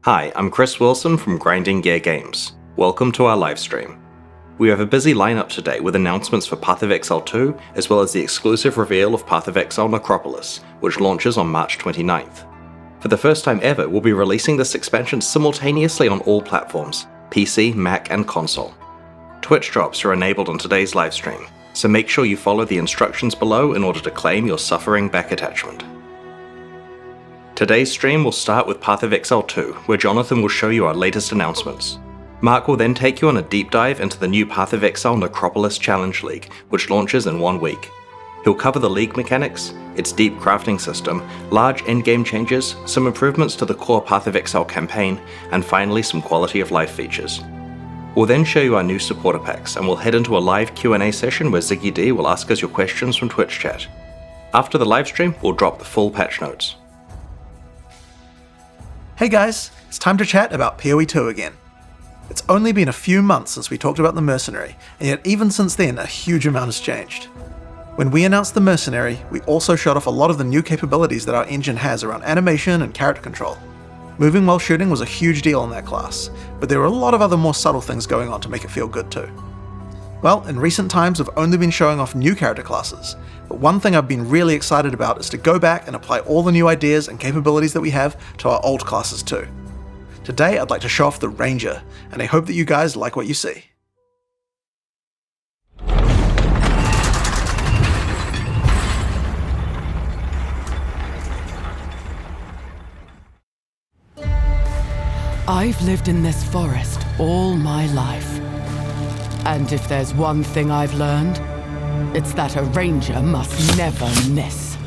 Hi, I'm Chris Wilson from Grinding Gear Games. Welcome to our livestream. We have a busy lineup today with announcements for Path of Exile 2, as well as the exclusive reveal of Path of Exile Necropolis, which launches on March 29th. For the first time ever, we'll be releasing this expansion simultaneously on all platforms, PC, Mac, and console. Twitch drops are enabled on today's livestream, so make sure you follow the instructions below in order to claim your suffering back attachment. Today's stream will start with Path of Exile 2, where Jonathan will show you our latest announcements. Mark will then take you on a deep dive into the new Path of Exile Necropolis Challenge League, which launches in 1 week. He'll cover the league mechanics, its deep crafting system, large endgame changes, some improvements to the core Path of Exile campaign, and finally some quality of life features. We'll then show you our new supporter packs, and we'll head into a live Q&A session where Ziggy D will ask us your questions from Twitch chat. After the livestream, we'll drop the full patch notes. Hey guys, it's time to chat about PoE 2 again. It's only been a few months since we talked about the Mercenary, and yet even since then a huge amount has changed. When we announced the Mercenary, we also showed off a lot of the new capabilities that our engine has around animation and character control. Moving while shooting was a huge deal in that class, but there were a lot of other more subtle things going on to make it feel good too. Well, in recent times we've only been showing off new character classes, but one thing I've been really excited about is to go back and apply all the new ideas and capabilities that we have to our old classes too. Today I'd like to show off the Ranger, and I hope that you guys like what you see. I've lived in this forest all my life. And if there's one thing I've learned, it's that a ranger must never miss.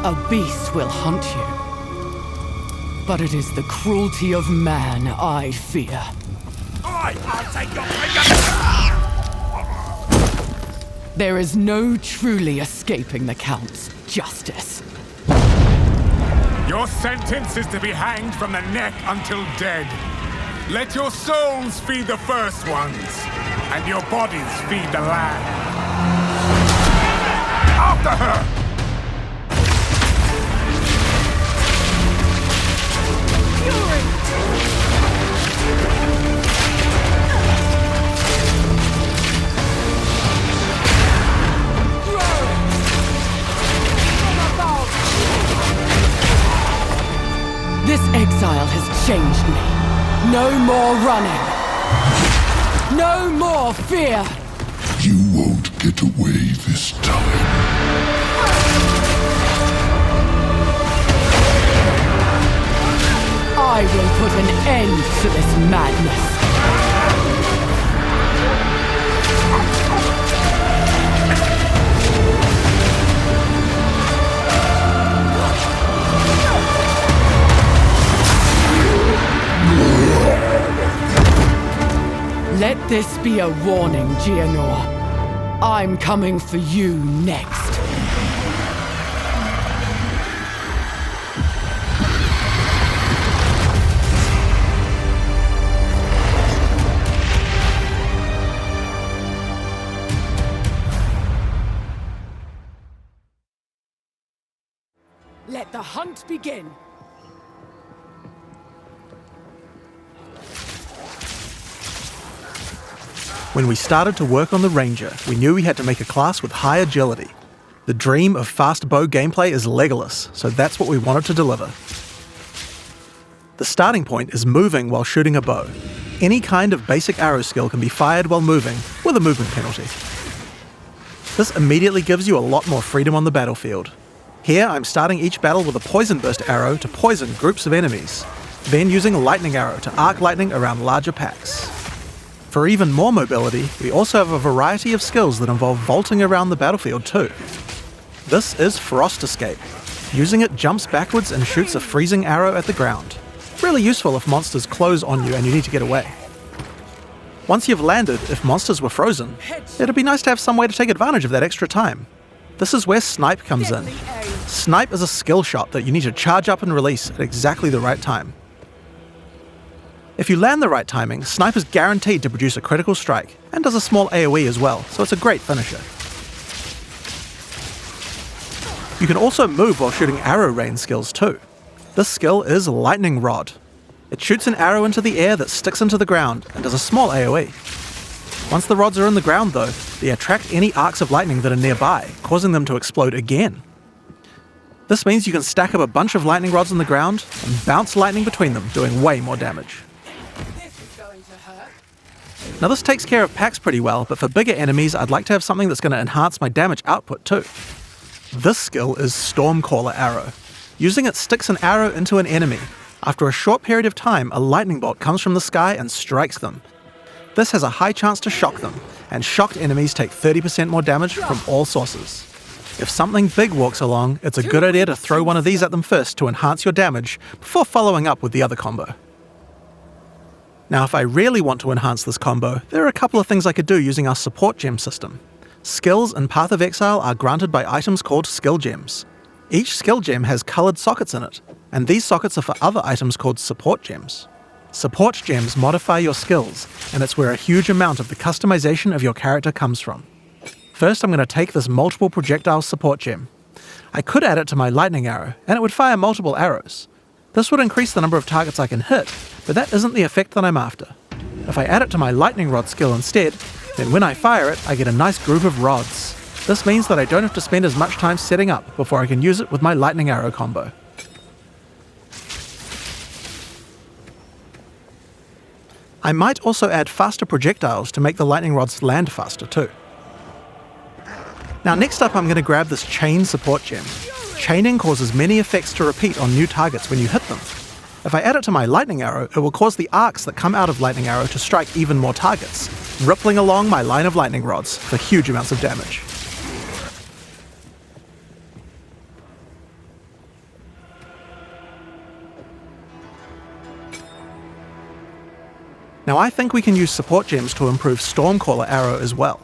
A beast will hunt you, but it is the cruelty of man I fear. I'll take your finger! There is no truly escaping the Count's justice. Your sentence is to be hanged from the neck until dead. Let your souls feed the first ones, and your bodies feed the land. After her! This exile has changed me. No more running. No more fear. You won't get away this time. I will put an end to this madness. Let this be a warning, Gianor. I'm coming for you next. Let the hunt begin. When we started to work on the Ranger, we knew we had to make a class with high agility. The dream of fast bow gameplay is Legolas, so that's what we wanted to deliver. The starting point is moving while shooting a bow. Any kind of basic arrow skill can be fired while moving, with a movement penalty. This immediately gives you a lot more freedom on the battlefield. Here I'm starting each battle with a poison burst arrow to poison groups of enemies, then using a lightning arrow to arc lightning around larger packs. For even more mobility, we also have a variety of skills that involve vaulting around the battlefield too. This is Frost Escape. Using it jumps backwards and shoots a freezing arrow at the ground. Really useful if monsters close on you and you need to get away. Once you've landed, if monsters were frozen, it'd be nice to have some way to take advantage of that extra time. This is where Snipe comes in. Snipe is a skill shot that you need to charge up and release at exactly the right time. If you land the right timing, Snipe is guaranteed to produce a critical strike, and does a small AoE as well, so it's a great finisher. You can also move while shooting arrow rain skills too. This skill is Lightning Rod. It shoots an arrow into the air that sticks into the ground and does a small AoE. Once the rods are in the ground though, they attract any arcs of lightning that are nearby, causing them to explode again. This means you can stack up a bunch of lightning rods on the ground and bounce lightning between them, doing way more damage. Now this takes care of packs pretty well, but for bigger enemies I'd like to have something that's going to enhance my damage output too. This skill is Stormcaller Arrow. Using it sticks an arrow into an enemy. After a short period of time, a lightning bolt comes from the sky and strikes them. This has a high chance to shock them, and shocked enemies take 30% more damage from all sources. If something big walks along, it's a good idea to throw one of these at them first to enhance your damage before following up with the other combo. Now if I really want to enhance this combo, there are a couple of things I could do using our support gem system. Skills in Path of Exile are granted by items called skill gems. Each skill gem has coloured sockets in it, and these sockets are for other items called support gems. Support gems modify your skills, and it's where a huge amount of the customization of your character comes from. First I'm going to take this multiple projectile support gem. I could add it to my lightning arrow, and it would fire multiple arrows. This would increase the number of targets I can hit, but that isn't the effect that I'm after. If I add it to my lightning rod skill instead, then when I fire it, I get a nice group of rods. This means that I don't have to spend as much time setting up before I can use it with my lightning arrow combo. I might also add faster projectiles to make the lightning rods land faster too. Now next up I'm going to grab this chain support gem. Chaining causes many effects to repeat on new targets when you hit them. If I add it to my lightning arrow, it will cause the arcs that come out of lightning arrow to strike even more targets, rippling along my line of lightning rods for huge amounts of damage. Now I think we can use support gems to improve Stormcaller Arrow as well.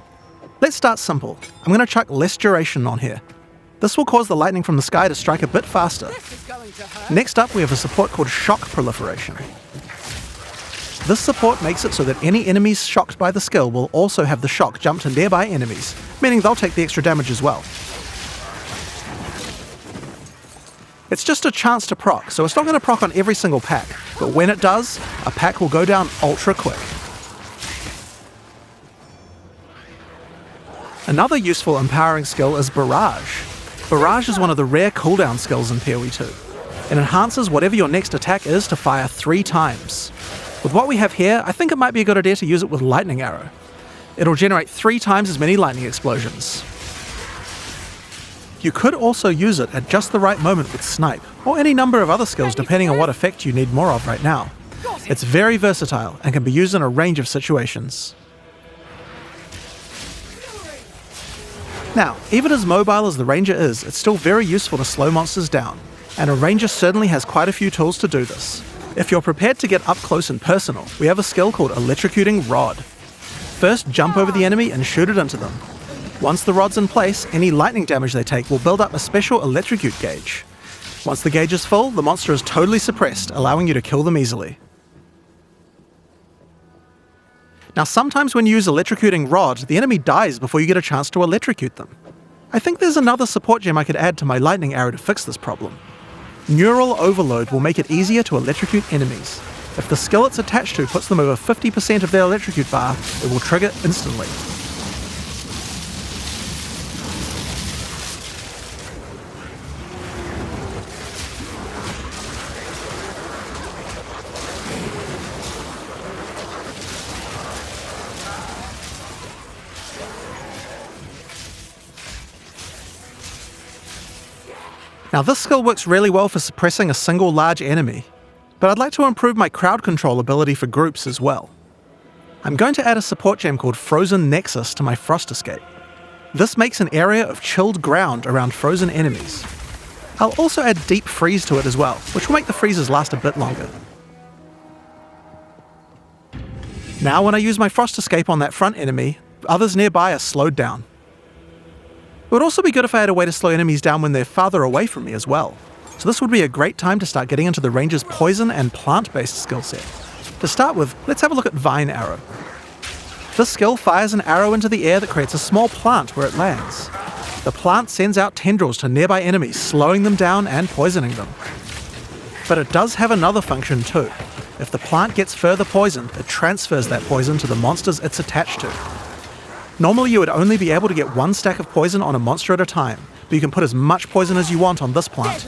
Let's start simple. I'm going to chuck less duration on here. This will cause the lightning from the sky to strike a bit faster. Next up we have a support called Shock Proliferation. This support makes it so that any enemies shocked by the skill will also have the shock jump to nearby enemies, meaning they'll take the extra damage as well. It's just a chance to proc, so it's not going to proc on every single pack, but when it does, a pack will go down ultra quick. Another useful empowering skill is Barrage. Barrage is one of the rare cooldown skills in PoE 2. It enhances whatever your next attack is to fire 3 times. With what we have here, I think it might be a good idea to use it with Lightning Arrow. It'll generate 3 times as many lightning explosions. You could also use it at just the right moment with Snipe, or any number of other skills depending on what effect you need more of right now. It's very versatile and can be used in a range of situations. Now, even as mobile as the Ranger is, it's still very useful to slow monsters down, and a Ranger certainly has quite a few tools to do this. If you're prepared to get up close and personal, we have a skill called Electrocuting Rod. First, jump over the enemy and shoot it into them. Once the rod's in place, any lightning damage they take will build up a special electrocute gauge. Once the gauge is full, the monster is totally suppressed, allowing you to kill them easily. Now sometimes when you use Electrocuting Rod, the enemy dies before you get a chance to electrocute them. I think there's another support gem I could add to my lightning arrow to fix this problem. Neural Overload will make it easier to electrocute enemies. If the skill it's attached to puts them over 50% of their electrocute bar, it will trigger instantly. Now this skill works really well for suppressing a single large enemy, but I'd like to improve my crowd control ability for groups as well. I'm going to add a support gem called Frozen Nexus to my Frost Escape. This makes an area of chilled ground around frozen enemies. I'll also add Deep Freeze to it as well, which will make the freezes last a bit longer. Now when I use my Frost Escape on that front enemy, others nearby are slowed down. It would also be good if I had a way to slow enemies down when they're farther away from me as well. So this would be a great time to start getting into the Ranger's poison and plant-based skill set. To start with, let's have a look at Vine Arrow. This skill fires an arrow into the air that creates a small plant where it lands. The plant sends out tendrils to nearby enemies, slowing them down and poisoning them. But it does have another function too. If the plant gets further poisoned, it transfers that poison to the monsters it's attached to. Normally you would only be able to get one stack of poison on a monster at a time, but you can put as much poison as you want on this plant.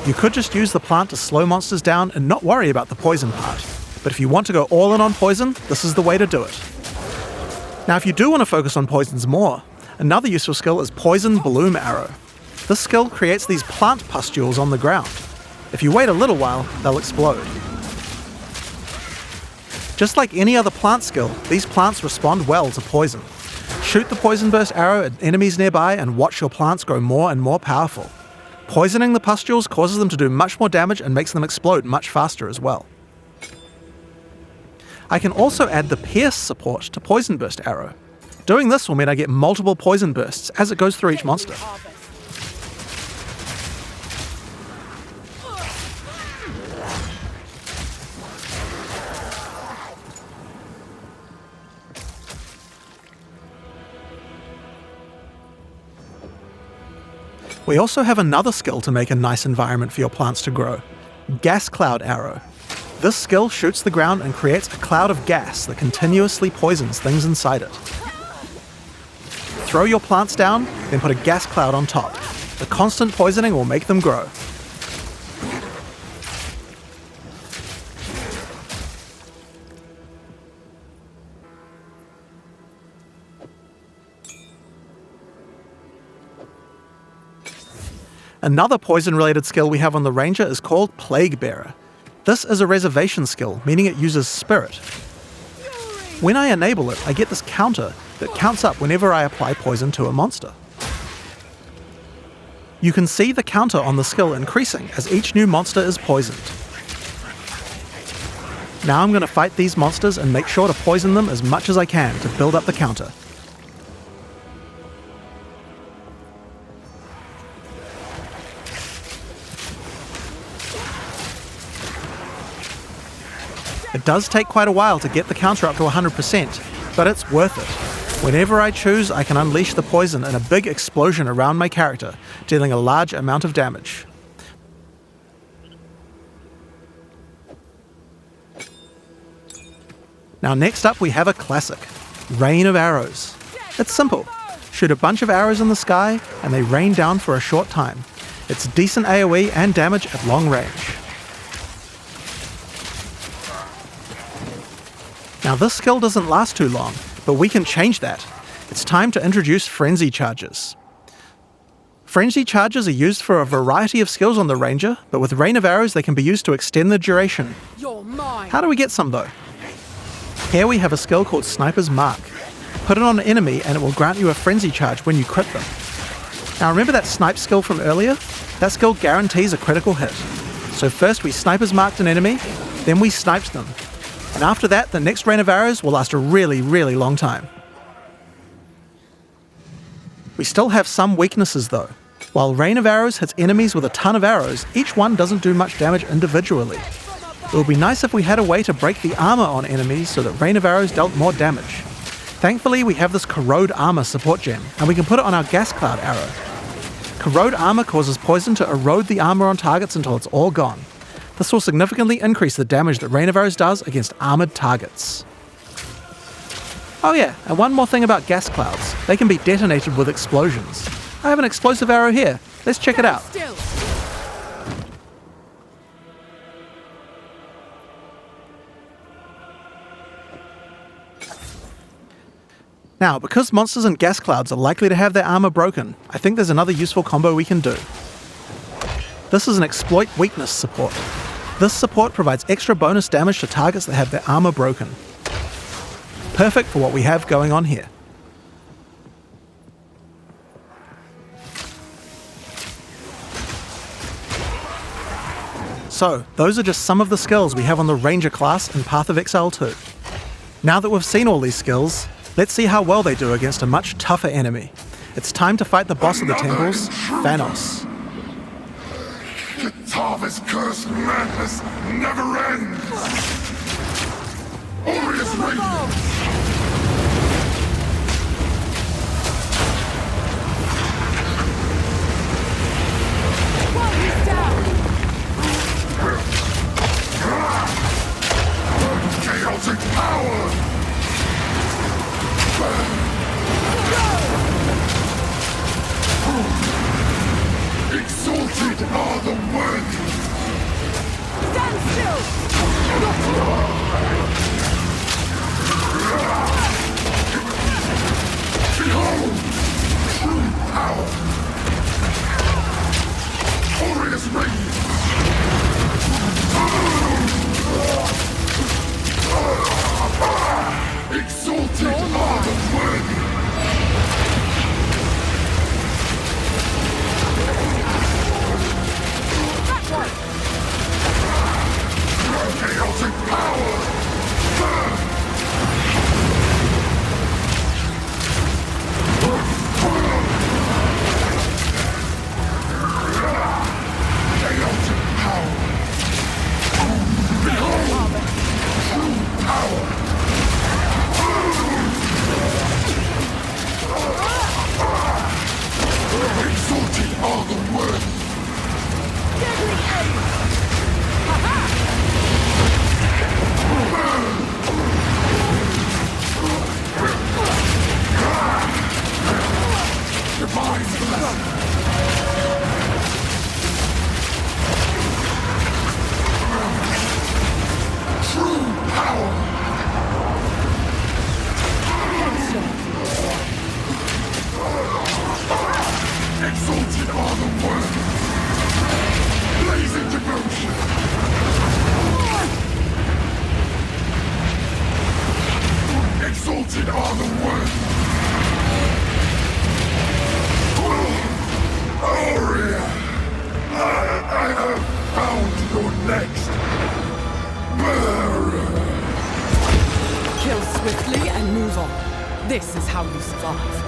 You could just use the plant to slow monsters down and not worry about the poison part. But if you want to go all in on poison, this is the way to do it. Now if you do want to focus on poisons more, another useful skill is Poison Bloom Arrow. This skill creates these plant pustules on the ground. If you wait a little while, they'll explode. Just like any other plant skill, these plants respond well to poison. Shoot the Poison Burst arrow at enemies nearby and watch your plants grow more and more powerful. Poisoning the pustules causes them to do much more damage and makes them explode much faster as well. I can also add the Pierce support to Poison Burst arrow. Doing this will mean I get multiple poison bursts as it goes through each monster. We also have another skill to make a nice environment for your plants to grow. Gas Cloud Arrow. This skill shoots the ground and creates a cloud of gas that continuously poisons things inside it. Throw your plants down, then put a gas cloud on top. The constant poisoning will make them grow. Another poison-related skill we have on the Ranger is called Plague Bearer. This is a reservation skill, meaning it uses Spirit. When I enable it, I get this counter that counts up whenever I apply poison to a monster. You can see the counter on the skill increasing as each new monster is poisoned. Now I'm going to fight these monsters and make sure to poison them as much as I can to build up the counter. It does take quite a while to get the counter up to 100%, but it's worth it. Whenever I choose, I can unleash the poison in a big explosion around my character, dealing a large amount of damage. Now next up we have a classic, Rain of Arrows. It's simple. Shoot a bunch of arrows in the sky and they rain down for a short time. It's decent AoE and damage at long range. Now this skill doesn't last too long, but we can change that. It's time to introduce Frenzy Charges. Frenzy Charges are used for a variety of skills on the Ranger, but with Rain of Arrows they can be used to extend the duration. You're mine. How do we get some though? Here we have a skill called Sniper's Mark. Put it on an enemy and it will grant you a Frenzy Charge when you crit them. Now remember that snipe skill from earlier? That skill guarantees a critical hit. So first we Sniper's Marked an enemy, then we sniped them. And after that, the next Rain of Arrows will last a really, really long time. We still have some weaknesses though. While Rain of Arrows hits enemies with a ton of arrows, each one doesn't do much damage individually. It would be nice if we had a way to break the armor on enemies so that Rain of Arrows dealt more damage. Thankfully, we have this Corrode Armor support gem, and we can put it on our Gas Cloud arrow. Corrode Armor causes poison to erode the armor on targets until it's all gone. This will significantly increase the damage that Rain of Arrows does against armoured targets. Oh yeah, and one more thing about gas clouds. They can be detonated with explosions. I have an explosive arrow here. Let's check it out. Now, because monsters in gas clouds are likely to have their armor broken, I think there's another useful combo we can do. This is an Exploit Weakness support. This support provides extra bonus damage to targets that have their armor broken. Perfect for what we have going on here. So, those are just some of the skills we have on the Ranger class in Path of Exile 2. Now that we've seen all these skills, let's see how well they do against a much tougher enemy. It's time to fight the boss of the temples, Thanos. Kitava's cursed madness never ends! Orius Radiant! unworthy! Stand still! Behold! True power! Glorious radiance! Exalted are the worthy! Chaotic power! Chaotic power! Behold! True power! Exalted are the worthy! Deadly aim! Ha-ha! Divine blessing! True power! Exalted are the worthy! Blazing devotion! Exalted are the worthy! Aria! I have found your next bearer! Kill swiftly and move on. This is how you survive.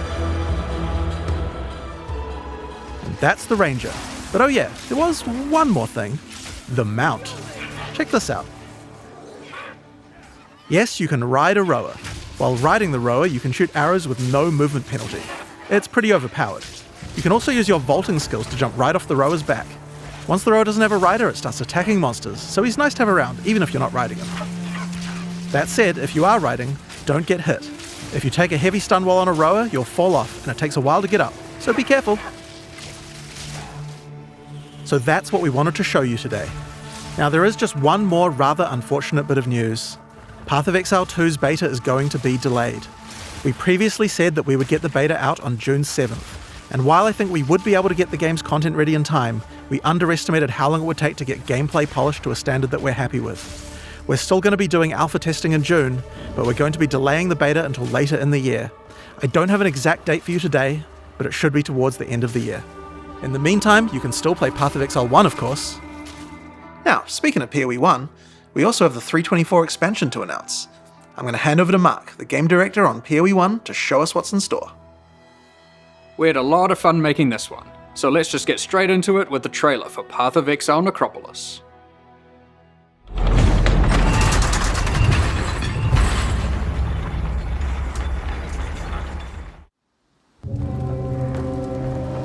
That's the Ranger. But oh yeah, there was one more thing. The mount. Check this out. Yes, you can ride a rower. While riding the rower, you can shoot arrows with no movement penalty. It's pretty overpowered. You can also use your vaulting skills to jump right off the rower's back. Once the rower doesn't have a rider, it starts attacking monsters, so he's nice to have around, even if you're not riding him. That said, if you are riding, don't get hit. If you take a heavy stun while on a rower, you'll fall off, and it takes a while to get up, so be careful. So that's what we wanted to show you today. Now there is just one more rather unfortunate bit of news. Path of Exile 2's beta is going to be delayed. We previously said that we would get the beta out on June 7th, and while I think we would be able to get the game's content ready in time, we underestimated how long it would take to get gameplay polished to a standard that we're happy with. We're still going to be doing alpha testing in June, but we're going to be delaying the beta until later in the year. I don't have an exact date for you today, but it should be towards the end of the year. In the meantime, you can still play Path of Exile 1, of course. Now, speaking of PoE 1, we also have the 324 expansion to announce. I'm going to hand over to Mark, the game director on PoE 1, to show us what's in store. We had a lot of fun making this one, so let's just get straight into it with the trailer for Path of Exile Necropolis.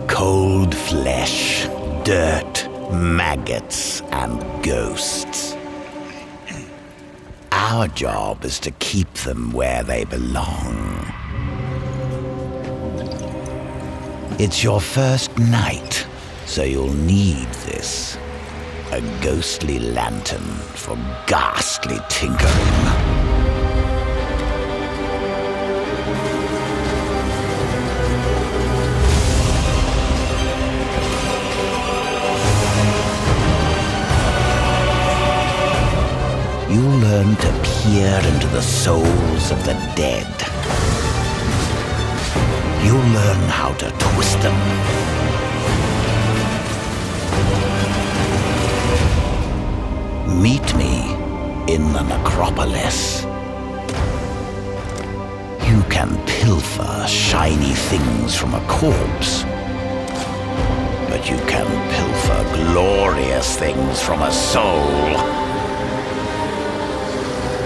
Cold flesh, dirt, maggots, and ghosts. Our job is to keep them where they belong. It's your first night, so you'll need this. A ghostly lantern for ghastly tinkering. You'll learn to peer into the souls of the dead. You'll learn how to twist them. Meet me in the Necropolis. You can pilfer shiny things from a corpse, but you can pilfer glorious things from a soul.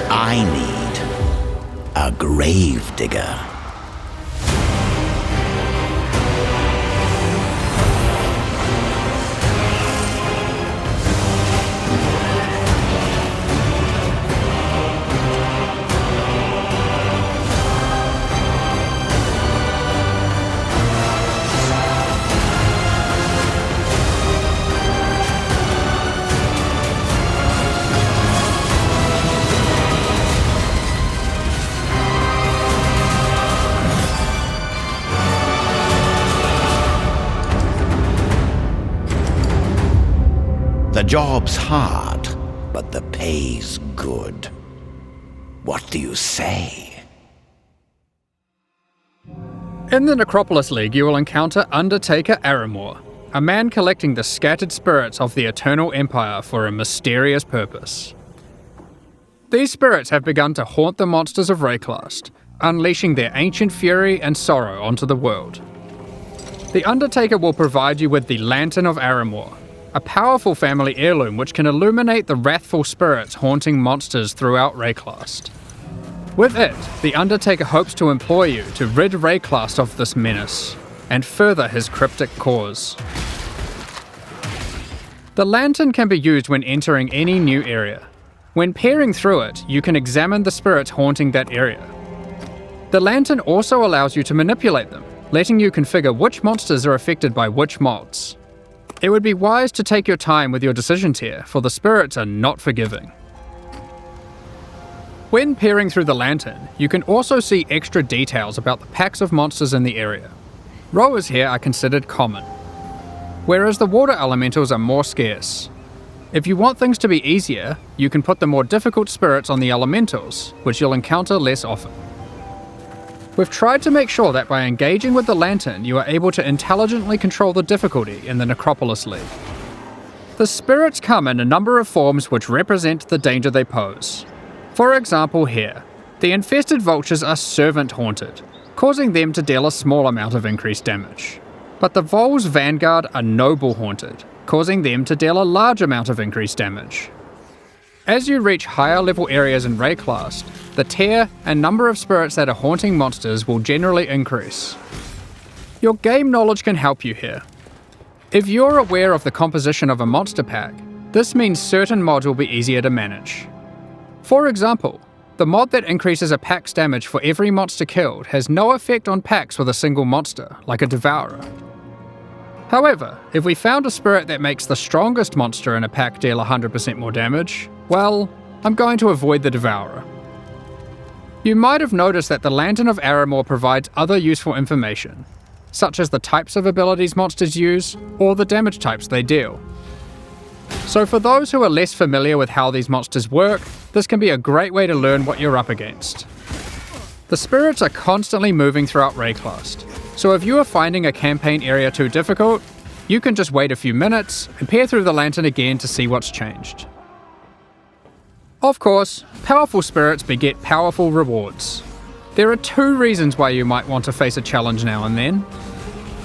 I need a gravedigger. The job's hard, but the pay's good. What do you say? In the Necropolis League, you will encounter Undertaker Arimor, a man collecting the scattered spirits of the Eternal Empire for a mysterious purpose. These spirits have begun to haunt the monsters of Rayclast, unleashing their ancient fury and sorrow onto the world. The Undertaker will provide you with the Lantern of Arimor, a powerful family heirloom which can illuminate the wrathful spirits haunting monsters throughout Rayclast. With it, the Undertaker hopes to employ you to rid Rayclast of this menace, and further his cryptic cause. The lantern can be used when entering any new area. When peering through it, you can examine the spirits haunting that area. The lantern also allows you to manipulate them, letting you configure which monsters are affected by which mods. It would be wise to take your time with your decisions here, for the spirits are not forgiving. When peering through the lantern, you can also see extra details about the packs of monsters in the area. Rowers here are considered common, whereas the water elementals are more scarce. If you want things to be easier, you can put the more difficult spirits on the elementals, which you'll encounter less often. We've tried to make sure that by engaging with the lantern, you are able to intelligently control the difficulty in the Necropolis League. The spirits come in a number of forms which represent the danger they pose. For example here, the infested vultures are servant haunted, causing them to deal a small amount of increased damage. But the Vol's Vanguard are noble haunted, causing them to deal a large amount of increased damage. As you reach higher level areas in Rayclast, the tier and number of spirits that are haunting monsters will generally increase. Your game knowledge can help you here. If you're aware of the composition of a monster pack, this means certain mods will be easier to manage. For example, the mod that increases a pack's damage for every monster killed has no effect on packs with a single monster, like a Devourer. However, if we found a spirit that makes the strongest monster in a pack deal 100% more damage, well, I'm going to avoid the Devourer. You might have noticed that the Lantern of Arimor provides other useful information, such as the types of abilities monsters use, or the damage types they deal. So for those who are less familiar with how these monsters work, this can be a great way to learn what you're up against. The spirits are constantly moving throughout Rayclast, so if you are finding a campaign area too difficult, you can just wait a few minutes and peer through the lantern again to see what's changed. Of course, powerful spirits beget powerful rewards. There are two reasons why you might want to face a challenge now and then.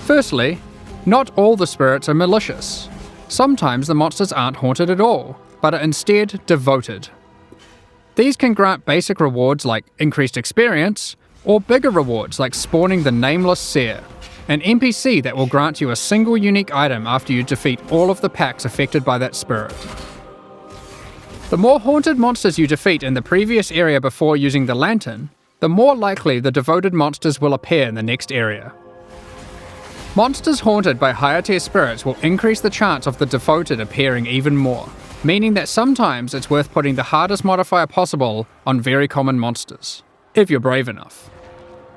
Firstly, not all the spirits are malicious. Sometimes the monsters aren't haunted at all, but are instead devoted. These can grant basic rewards like increased experience, or bigger rewards like spawning the Nameless Seer, an NPC that will grant you a single unique item after you defeat all of the packs affected by that spirit. The more haunted monsters you defeat in the previous area before using the lantern, the more likely the devoted monsters will appear in the next area. Monsters haunted by higher tier spirits will increase the chance of the devoted appearing even more, meaning that sometimes it's worth putting the hardest modifier possible on very common monsters, if you're brave enough.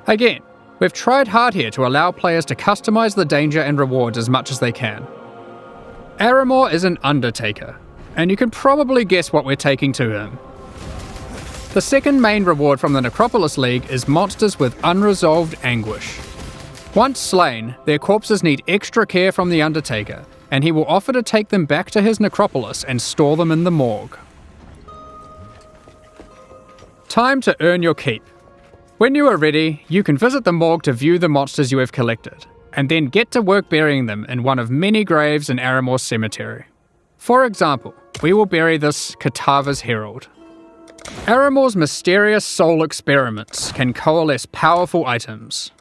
Again, we've tried hard here to allow players to customize the danger and rewards as much as they can. Arimor is an Undertaker, and you can probably guess what we're taking to him. The second main reward from the Necropolis League is monsters with unresolved anguish. Once slain, their corpses need extra care from the Undertaker, and he will offer to take them back to his necropolis and store them in the morgue. Time to earn your keep. When you are ready, you can visit the morgue to view the monsters you have collected, and then get to work burying them in one of many graves in Arimor's cemetery. For example, we will bury this Katava's Herald. Arimor's mysterious soul experiments can coalesce powerful items.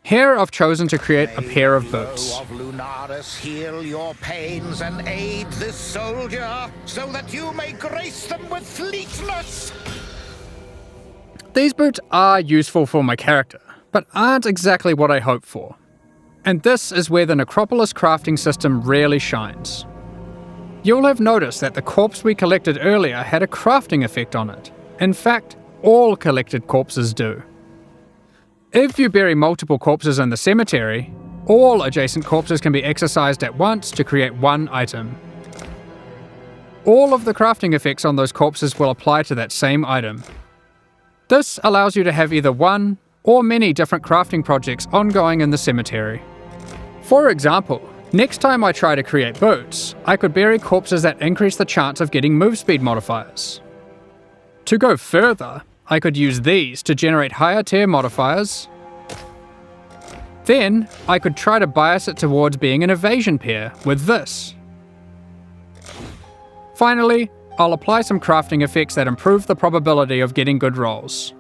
Here I've chosen to create a pair of boots. Of Lunaris heal your pains and aid this soldier, so that you may grace them with fleetness. These boots are useful for my character, but aren't exactly what I hoped for. And this is where the Necropolis crafting system really shines. You'll have noticed that the corpse we collected earlier had a crafting effect on it. In fact, all collected corpses do. If you bury multiple corpses in the cemetery, all adjacent corpses can be exercised at once to create one item. all of the crafting effects on those corpses will apply to that same item. This allows you to have either one or many different crafting projects ongoing in the cemetery. For example, next time I try to create boots, I could bury corpses that increase the chance of getting move speed modifiers. To go further, I could use these to generate higher tier modifiers. Then, I could try to bias it towards being an evasion pair with this. Finally, I'll apply some crafting effects that improve the probability of getting good rolls.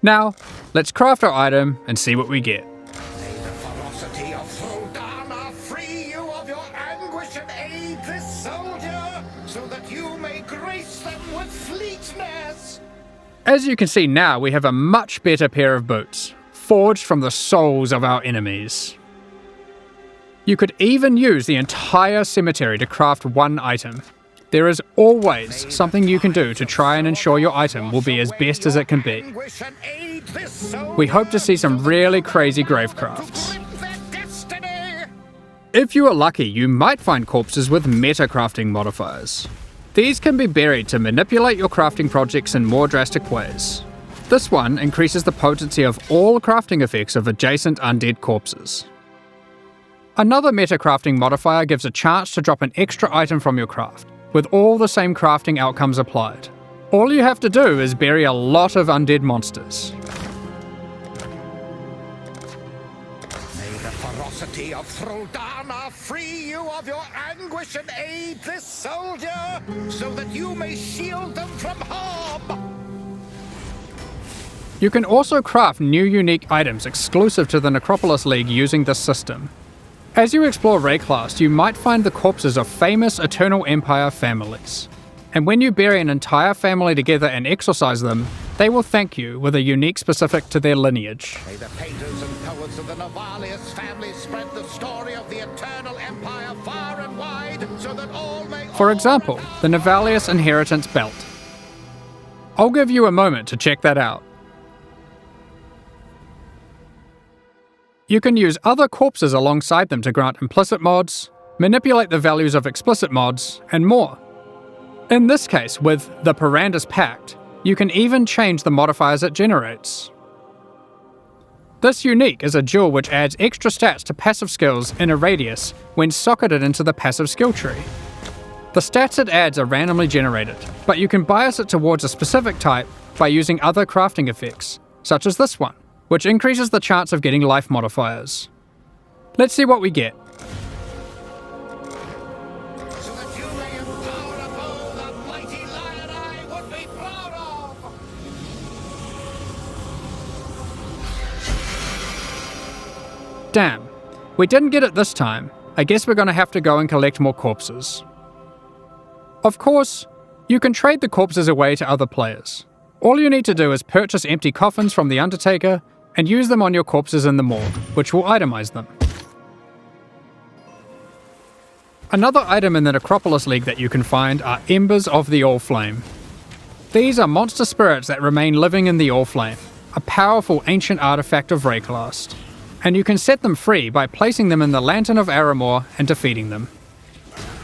Now, let's craft our item and see what we get. May the ferocity of Throldana free you of your anguish and aid this soldier, so that you may grace them with fleetness. As you can see now, we have a much better pair of boots, forged from the souls of our enemies. You could even use the entire cemetery to craft one item. There is always something you can do to try and ensure your item will be as best as it can be. We hope to see some really crazy grave crafts. If you are lucky, you might find corpses with meta crafting modifiers. These can be buried to manipulate your crafting projects in more drastic ways. This one increases the potency of all crafting effects of adjacent undead corpses. Another meta crafting modifier gives a chance to drop an extra item from your craft, with all the same crafting outcomes applied. All you have to do is bury a lot of undead monsters. May the ferocity of Throldana free you of your anguish and aid this soldier, so that you may shield them from harm. You can also craft new unique items exclusive to the Necropolis League using this system. As you explore Rayclast, you might find the corpses of famous Eternal Empire families. And when you bury an entire family together and exorcise them, they will thank you with a unique specific to their lineage. May the painters and poets of the Navalius family spread the story of the Eternal Empire far and wide, so that all may... For example, the Navalius Inheritance Belt. I'll give you a moment to check that out. You can use other corpses alongside them to grant implicit mods, manipulate the values of explicit mods, and more. In this case, with the Parandus Pact, you can even change the modifiers it generates. This unique is a jewel which adds extra stats to passive skills in a radius when socketed into the passive skill tree. The stats it adds are randomly generated, but you can bias it towards a specific type by using other crafting effects, such as this one, which increases the chance of getting life modifiers. Let's see what we get. So that you may empower upon the mighty lion I would be proud of! Damn, we didn't get it this time. I guess we're gonna have to go and collect more corpses. Of course, you can trade the corpses away to other players. All you need to do is purchase empty coffins from the Undertaker and use them on your corpses in the morgue, which will itemize them. Another item in the Necropolis League that you can find are Embers of the Allflame. These are monster spirits that remain living in the Allflame, a powerful ancient artifact of Rayclast, and you can set them free by placing them in the Lantern of Arimor and defeating them.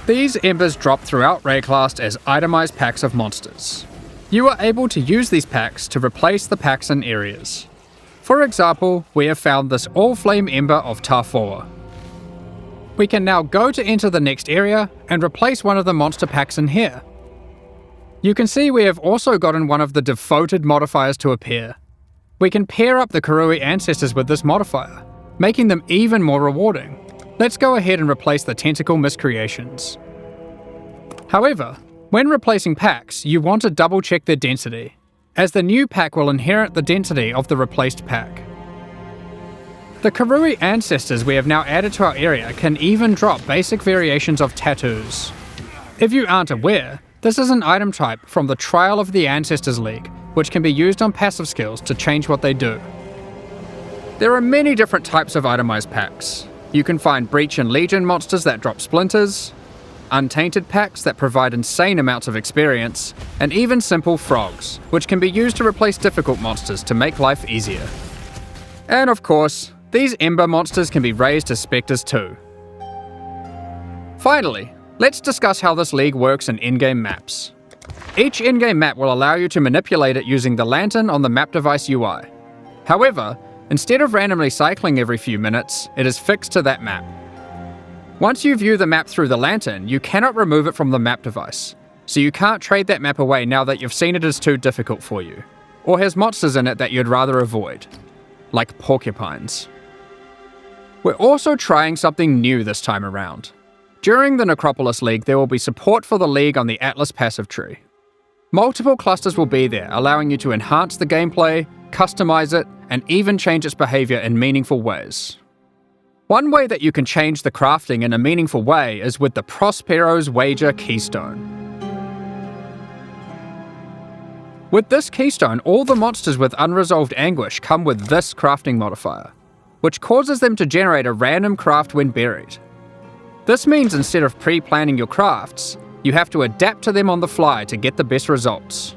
These embers drop throughout Rayclast as itemized packs of monsters. You are able to use these packs to replace the packs in areas. For example, we have found this All-Flame Ember of Tarfoa. We can now go to enter the next area and replace one of the monster packs in here. You can see we have also gotten one of the devoted modifiers to appear. We can pair up the Karui ancestors with this modifier, making them even more rewarding. Let's go ahead and replace the Tentacle Miscreations. However, when replacing packs, you want to double check their density, as the new pack will inherit the density of the replaced pack. The Karui ancestors we have now added to our area can even drop basic variations of tattoos. If you aren't aware, this is an item type from the Trial of the Ancestors League, which can be used on passive skills to change what they do. There are many different types of itemized packs. You can find Breach and Legion monsters that drop splinters, Untainted packs that provide insane amounts of experience, and even simple frogs, which can be used to replace difficult monsters to make life easier. And of course, these Ember monsters can be raised as specters too. Finally, Let's discuss how this league works in in-game maps. Each in-game map will allow you to manipulate it using the lantern on the map device UI. However, instead of randomly cycling every few minutes, it is fixed to that map. Once you view the map through the lantern, you cannot remove it from the map device, so you can't trade that map away now that you've seen it is too difficult for you, or has monsters in it that you'd rather avoid, like porcupines. We're also trying something new this time around. During the Necropolis League, there will be support for the League on the Atlas passive tree. Multiple clusters will be there, allowing you to enhance the gameplay, customize it, and even change its behavior in meaningful ways. One way that you can change the crafting in a meaningful way is with the Prospero's Wager Keystone. With this keystone, all the monsters with Unresolved Anguish come with this crafting modifier, which causes them to generate a random craft when buried. This means instead of pre-planning your crafts, you have to adapt to them on the fly to get the best results.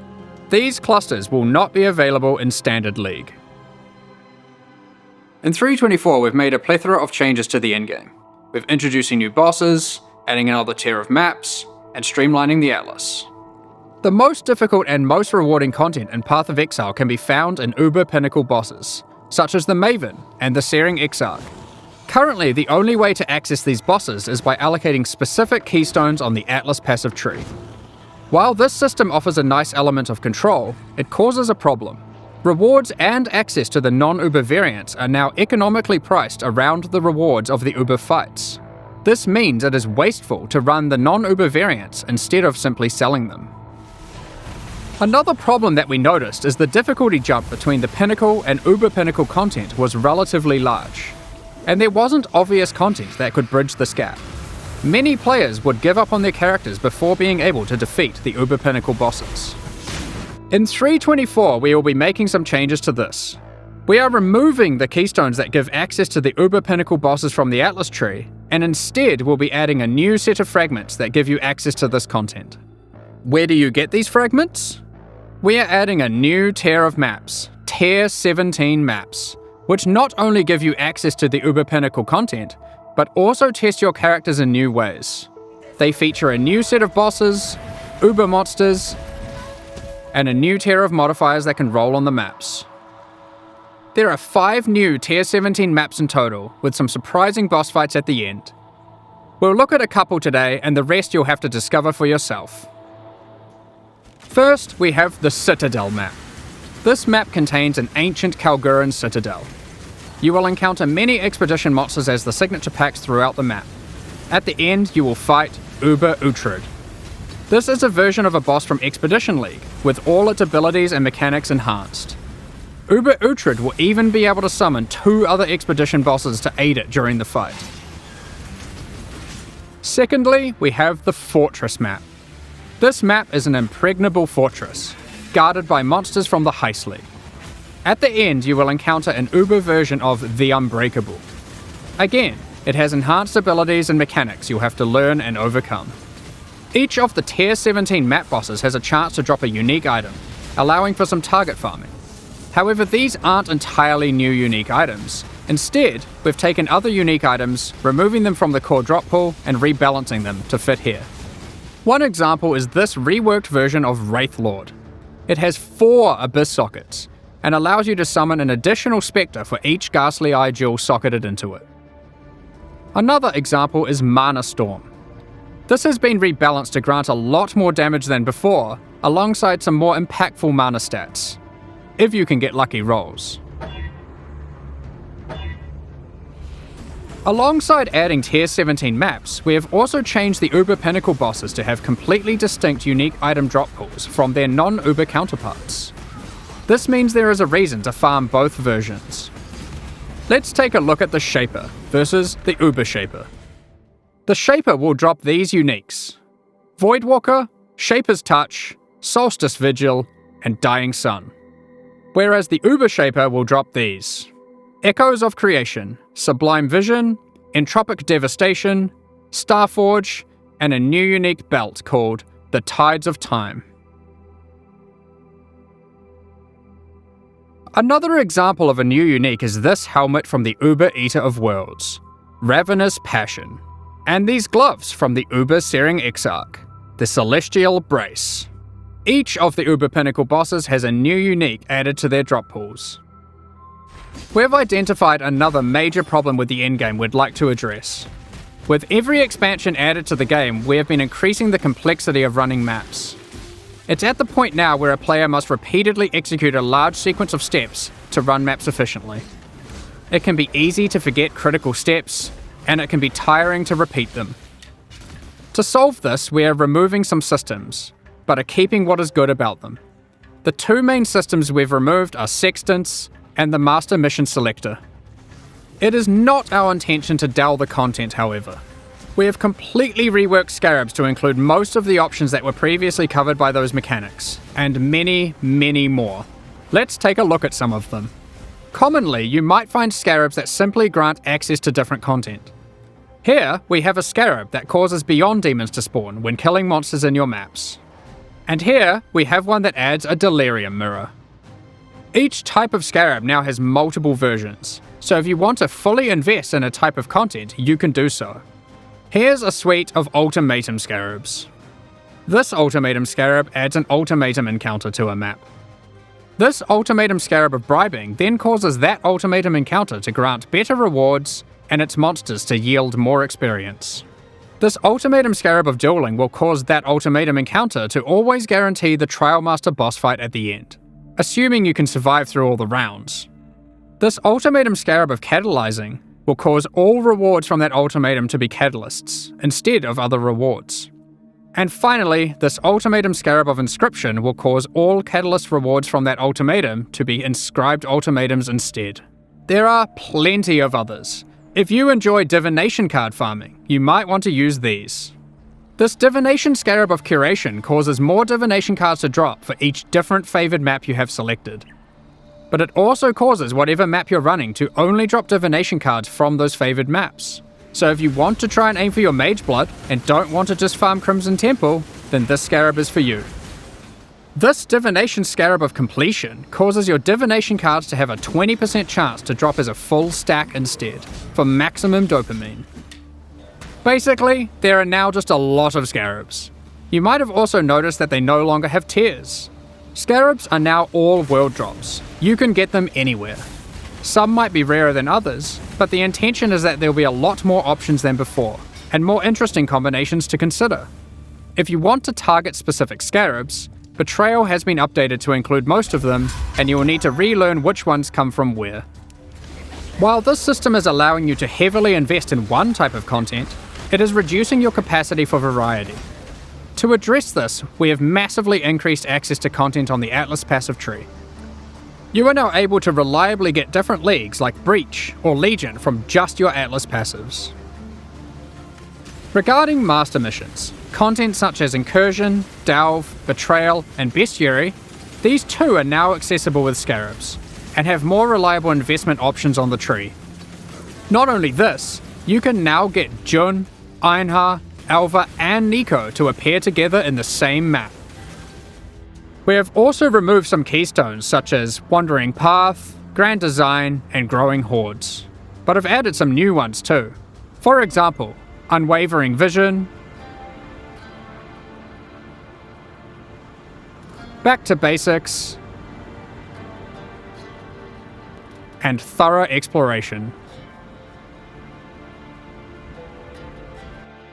These clusters will not be available in Standard League. In 3.24, we've made a plethora of changes to the endgame. We're introducing new bosses, adding another tier of maps, and streamlining the Atlas. The most difficult and most rewarding content in Path of Exile can be found in Uber Pinnacle bosses, such as the Maven and the Searing Exarch. Currently, the only way to access these bosses is by allocating specific keystones on the Atlas passive tree. While this system offers a nice element of control, it causes a problem. Rewards and access to the non-Uber variants are now economically priced around the rewards of the Uber fights. This means it is wasteful to run the non-Uber variants instead of simply selling them. Another problem that we noticed is the difficulty jump between the Pinnacle and Uber Pinnacle content was relatively large, and there wasn't obvious content that could bridge this gap. Many players would give up on their characters before being able to defeat the Uber Pinnacle bosses. In 3.24, we will be making some changes to this. We are removing the keystones that give access to the Uber Pinnacle bosses from the Atlas tree, and instead we'll be adding a new set of fragments that give you access to this content. Where do you get these fragments? We are adding a new tier of maps, Tier 17 maps, which not only give you access to the Uber Pinnacle content, but also test your characters in new ways. They feature a new set of bosses, Uber monsters, and a new tier of modifiers that can roll on the maps. There are 5 new Tier 17 maps in total, with some surprising boss fights at the end. We'll look at a couple today, and the rest you'll have to discover for yourself. First, we have the Citadel map. This map contains an ancient Kalguran citadel. You will encounter many expedition monsters as the signature packs throughout the map. At the end, you will fight Uber Uhtred. This is a version of a boss from Expedition League, with all its abilities and mechanics enhanced. Uber Uhtred will even be able to summon 2 other expedition bosses to aid it during the fight. Secondly, we have the Fortress map. This map is an impregnable fortress, guarded by monsters from the Heist League. At the end, you will encounter an Uber version of the Unbreakable. Again, it has enhanced abilities and mechanics you'll have to learn and overcome. Each of the Tier 17 map bosses has a chance to drop a unique item, allowing for some target farming. However, these aren't entirely new unique items. Instead, we've taken other unique items, removing them from the core drop pool and rebalancing them to fit here. One example is this reworked version of Wraith Lord. It has 4 Abyss sockets, and allows you to summon an additional Spectre for each Ghastly Eye jewel socketed into it. Another example is Mana Storm. This has been rebalanced to grant a lot more damage than before, alongside some more impactful mana stats, if you can get lucky rolls. Alongside adding Tier 17 maps, we have also changed the Uber Pinnacle bosses to have completely distinct unique item drop pools from their non-Uber counterparts. This means there is a reason to farm both versions. Let's take a look at the Shaper versus the Uber Shaper. The Shaper will drop these uniques: Voidwalker, Shaper's Touch, Solstice Vigil, and Dying Sun. Whereas the Uber Shaper will drop these: Echoes of Creation, Sublime Vision, Entropic Devastation, Starforge, and a new unique belt called the Tides of Time. Another example of a new unique is this helmet from the Uber Eater of Worlds, Ravenous Passion. And these gloves from the Uber Searing Exarch, the Celestial Brace. Each of the Uber Pinnacle bosses has a new unique added to their drop pools. We've identified another major problem with the endgame we'd like to address. With every expansion added to the game, we have been increasing the complexity of running maps. It's at the point now where a player must repeatedly execute a large sequence of steps to run maps efficiently. It can be easy to forget critical steps, and it can be tiring to repeat them. To solve this, we are removing some systems, but are keeping what is good about them. The two main systems we've removed are Sextants and the Master Mission Selector. It is not our intention to dull the content, however. We have completely reworked Scarabs to include most of the options that were previously covered by those mechanics, and many, many more. Let's take a look at some of them. Commonly, you might find Scarabs that simply grant access to different content. Here, we have a Scarab that causes Beyond Demons to spawn when killing monsters in your maps. And here, we have one that adds a Delirium Mirror. Each type of Scarab now has multiple versions, so if you want to fully invest in a type of content, you can do so. Here's a suite of Ultimatum Scarabs. This Ultimatum Scarab adds an Ultimatum encounter to a map. This Ultimatum Scarab of Bribing then causes that Ultimatum encounter to grant better rewards and its monsters to yield more experience. This Ultimatum Scarab of Dueling will cause that Ultimatum encounter to always guarantee the Trial Master boss fight at the end, assuming you can survive through all the rounds. This Ultimatum Scarab of Catalyzing will cause all rewards from that ultimatum to be catalysts, instead of other rewards. And finally, this Ultimatum Scarab of Inscription will cause all catalyst rewards from that ultimatum to be inscribed ultimatums instead. There are plenty of others. If you enjoy divination card farming, you might want to use these. This Divination Scarab of Curation causes more divination cards to drop for each different favoured map you have selected. But it also causes whatever map you're running to only drop divination cards from those favoured maps. So if you want to try and aim for your Mage Blood and don't want to just farm Crimson Temple, then this Scarab is for you. This Divination Scarab of Completion causes your divination cards to have a 20% chance to drop as a full stack instead, for maximum dopamine. Basically, there are now just a lot of Scarabs. You might have also noticed that they no longer have tiers. Scarabs are now all world drops. You can get them anywhere. Some might be rarer than others, but the intention is that there will be a lot more options than before, and more interesting combinations to consider. If you want to target specific Scarabs, Betrayal has been updated to include most of them, and you will need to relearn which ones come from where. While this system is allowing you to heavily invest in one type of content, it is reducing your capacity for variety. To address this, we have massively increased access to content on the Atlas passive tree. You are now able to reliably get different leagues like Breach or Legion from just your Atlas passives. Regarding Master Missions, content such as Incursion, Delve, Betrayal, and Bestiary, these too are now accessible with Scarabs, and have more reliable investment options on the tree. Not only this, you can now get Jun, Einhar, Alva, and Nico to appear together in the same map. We have also removed some keystones such as Wandering Path, Grand Design, and Growing Hordes, but have added some new ones too. For example, Unwavering Vision, Back to Basics, and Thorough Exploration.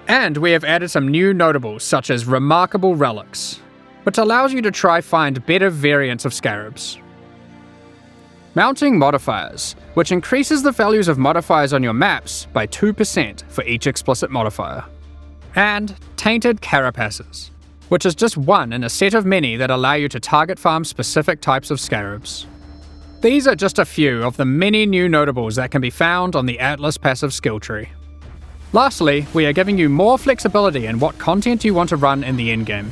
And we have added some new notables such as Remarkable Relics, which allows you to try find better variants of Scarabs. Mounting Modifiers, which increases the values of modifiers on your maps by 2% for each explicit modifier. And Tainted Carapaces, which is just one in a set of many that allow you to target farm specific types of Scarabs. These are just a few of the many new notables that can be found on the Atlas passive skill tree. Lastly, we are giving you more flexibility in what content you want to run in the endgame.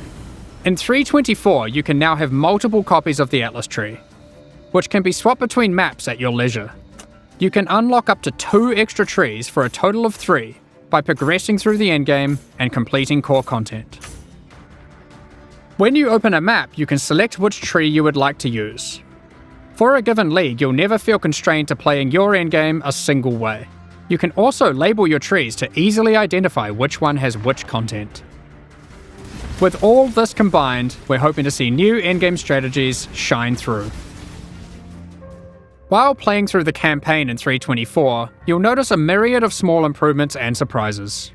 In 3.24, you can now have multiple copies of the Atlas tree, which can be swapped between maps at your leisure. You can unlock up to 2 extra trees for a total of 3 by progressing through the endgame and completing core content. When you open a map, you can select which tree you would like to use. For a given league, you'll never feel constrained to playing your endgame a single way. You can also label your trees to easily identify which one has which content. With all this combined, we're hoping to see new endgame strategies shine through. While playing through the campaign in 3.24, you'll notice a myriad of small improvements and surprises.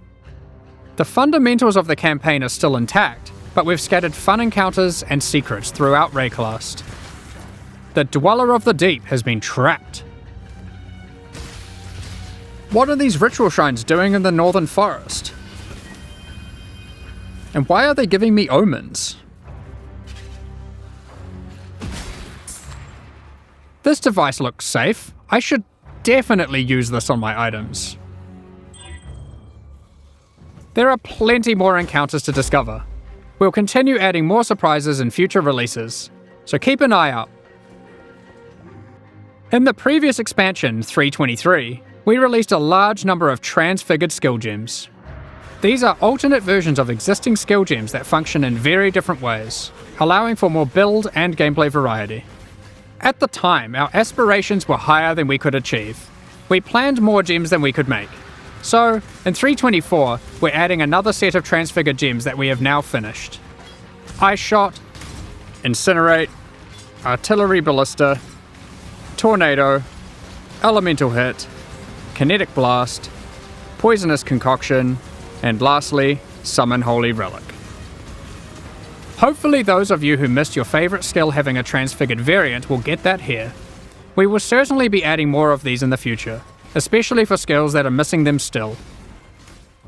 The fundamentals of the campaign are still intact, but we've scattered fun encounters and secrets throughout Rayclast. The Dweller of the Deep has been trapped. What are these ritual shrines doing in the northern forest? And why are they giving me omens? This device looks safe. I should definitely use this on my items. There are plenty more encounters to discover. We'll continue adding more surprises in future releases, so keep an eye out. In the previous expansion, 3.23, we released a large number of transfigured skill gems. These are alternate versions of existing skill gems that function in very different ways, allowing for more build and gameplay variety. At the time, our aspirations were higher than we could achieve. We planned more gems than we could make. So, in 3.24, we're adding another set of transfigured gems that we have now finished. Ice Shot, Incinerate, Artillery Ballista, Tornado, Elemental Hit, Kinetic Blast, Poisonous Concoction, and lastly, Summon Holy Relic. Hopefully those of you who missed your favourite skill having a transfigured variant will get that here. We will certainly be adding more of these in the future, especially for skills that are missing them still.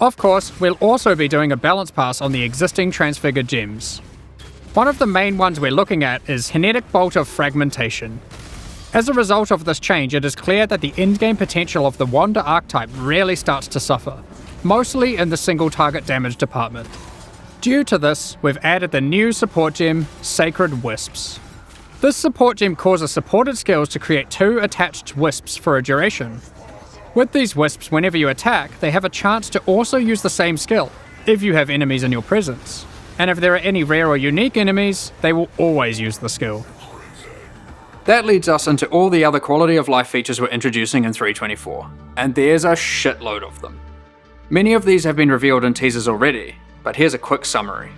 Of course, we'll also be doing a balance pass on the existing transfigured gems. One of the main ones we're looking at is Kinetic Bolt of Fragmentation. As a result of this change, it is clear that the endgame potential of the Wander archetype really starts to suffer, mostly in the single target damage department. Due to this, we've added the new support gem, Sacred Wisps. This support gem causes supported skills to create 2 attached wisps for a duration. With these wisps, whenever you attack, they have a chance to also use the same skill, if you have enemies in your presence. And if there are any rare or unique enemies, they will always use the skill. That leads us into all the other quality of life features we're introducing in 3.24, and there's a shitload of them. Many of these have been revealed in teasers already, but here's a quick summary.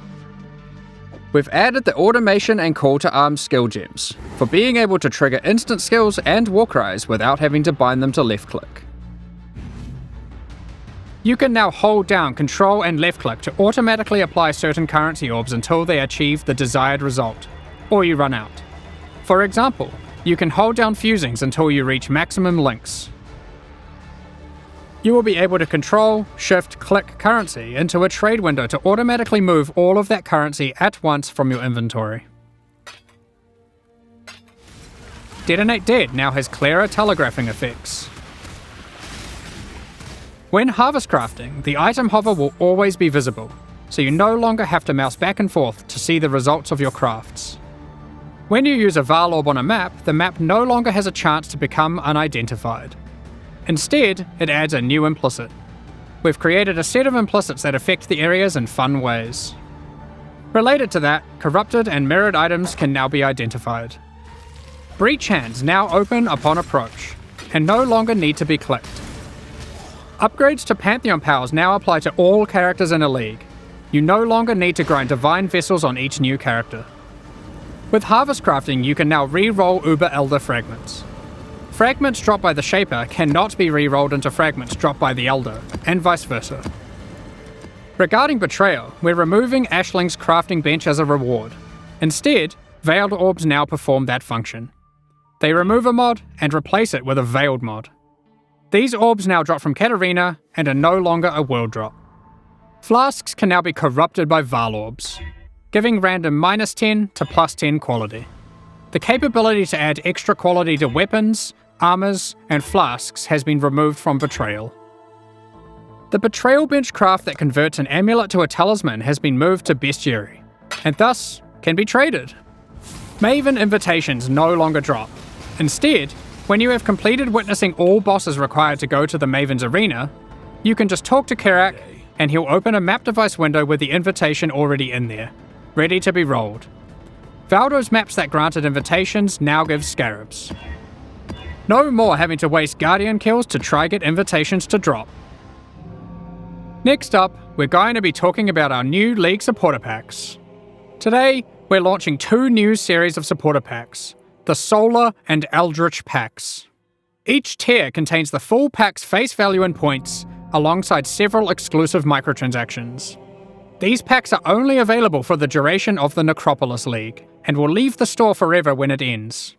We've added the Automation and Call to Arms skill gems, for being able to trigger instant skills and warcries without having to bind them to left click. You can now hold down Control and left click to automatically apply certain currency orbs until they achieve the desired result, or you run out. For example, you can hold down fusings until you reach maximum links. You will be able to control, shift, click currency into a trade window to automatically move all of that currency at once from your inventory. Detonate Dead now has clearer telegraphing effects. When harvest crafting, the item hover will always be visible, so you no longer have to mouse back and forth to see the results of your crafts. When you use a Val Orb on a map, the map no longer has a chance to become unidentified. Instead, it adds a new implicit. We've created a set of implicits that affect the areas in fun ways. Related to that, corrupted and mirrored items can now be identified. Breach hands now open upon approach, and no longer need to be clicked. Upgrades to Pantheon powers now apply to all characters in a league. You no longer need to grind Divine Vessels on each new character. With Harvest Crafting, you can now re-roll Uber Elder fragments. Fragments dropped by the Shaper cannot be re-rolled into fragments dropped by the Elder, and vice versa. Regarding Betrayal, we're removing Ashling's crafting bench as a reward. Instead, Veiled Orbs now perform that function. They remove a mod and replace it with a Veiled mod. These orbs now drop from Katarina and are no longer a world drop. Flasks can now be corrupted by Val Orbs, giving random -10 to +10 quality. The capability to add extra quality to weapons, armors, and flasks has been removed from Betrayal. The Betrayal bench craft that converts an amulet to a talisman has been moved to Bestiary, and thus can be traded. Maven invitations no longer drop. Instead, when you have completed witnessing all bosses required to go to the Maven's arena, you can just talk to Karak, and he'll open a map device window with the invitation already in there, ready to be rolled. Valdo's maps that granted invitations now give scarabs. No more having to waste Guardian kills to try get invitations to drop. Next up, we're going to be talking about our new League supporter packs. Today, we're launching 2 new series of supporter packs, the Solar and Eldritch packs. Each tier contains the full pack's face value and points, alongside several exclusive microtransactions. These packs are only available for the duration of the Necropolis League, and will leave the store forever when it ends.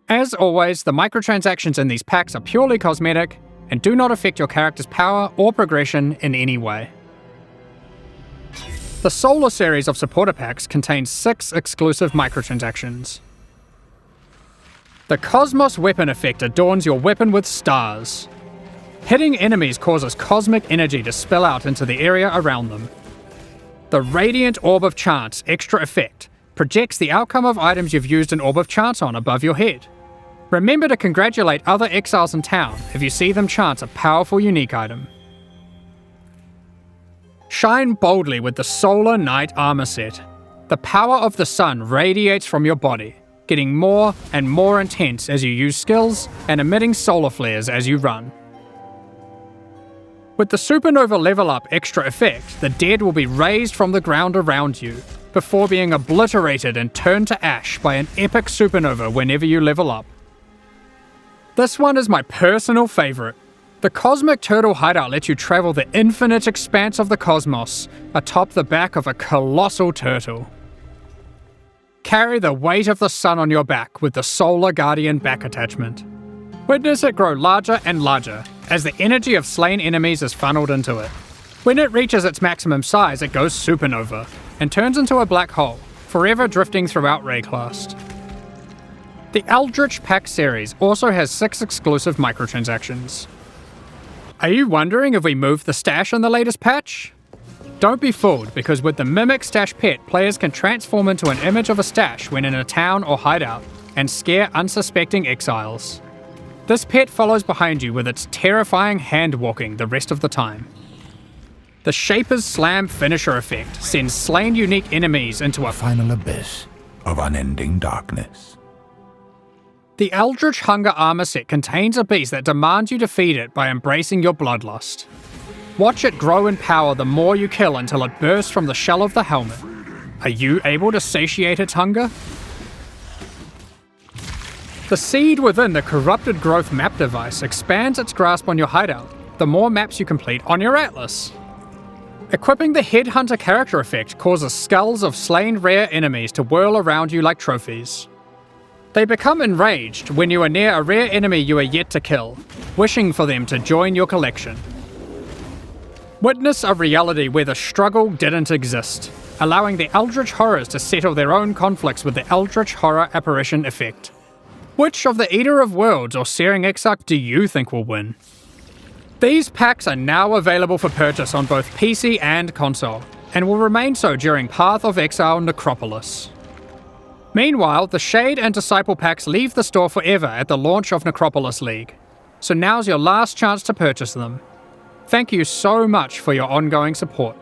As always, the microtransactions in these packs are purely cosmetic, and do not affect your character's power or progression in any way. The Solar series of supporter packs contains 6 exclusive microtransactions. The Cosmos weapon effect adorns your weapon with stars. Hitting enemies causes cosmic energy to spill out into the area around them. The Radiant Orb of Chance extra effect projects the outcome of items you've used an Orb of Chance on above your head. Remember to congratulate other exiles in town if you see them chance a powerful unique item. Shine boldly with the Solar Knight armor set. The power of the sun radiates from your body, getting more and more intense as you use skills and emitting solar flares as you run. With the Supernova level up extra effect, the dead will be raised from the ground around you, before being obliterated and turned to ash by an epic supernova whenever you level up. This one is my personal favourite. The Cosmic Turtle Hideout lets you travel the infinite expanse of the cosmos atop the back of a colossal turtle. Carry the weight of the sun on your back with the Solar Guardian back attachment. Witness it grow larger and larger as the energy of slain enemies is funneled into it. When it reaches its maximum size, it goes supernova and turns into a black hole, forever drifting throughout Rayclast. The Eldritch Pack series also has 6 exclusive microtransactions. Are you wondering if we moved the stash in the latest patch? Don't be fooled, because with the Mimic Stash pet, players can transform into an image of a stash when in a town or hideout, and scare unsuspecting exiles. This pet follows behind you with its terrifying hand-walking the rest of the time. The Shaper's Slam finisher effect sends slain unique enemies into a Final abyss of unending darkness. The Eldritch Hunger armor set contains a beast that demands you defeat it by embracing your bloodlust. Watch it grow in power the more you kill until it bursts from the shell of the helmet. Are you able to satiate its hunger? The seed within the Corrupted Growth map device expands its grasp on your hideout, the more maps you complete on your atlas. Equipping the Headhunter character effect causes skulls of slain rare enemies to whirl around you like trophies. They become enraged when you are near a rare enemy you are yet to kill, wishing for them to join your collection. Witness a reality where the struggle didn't exist, allowing the Eldritch Horrors to settle their own conflicts with the Eldritch Horror Apparition effect. Which of the Eater of Worlds or Searing Exarch do you think will win? These packs are now available for purchase on both PC and console, and will remain so during Path of Exile Necropolis. Meanwhile, the Shade and Disciple packs leave the store forever at the launch of Necropolis League, so now's your last chance to purchase them. Thank you so much for your ongoing support.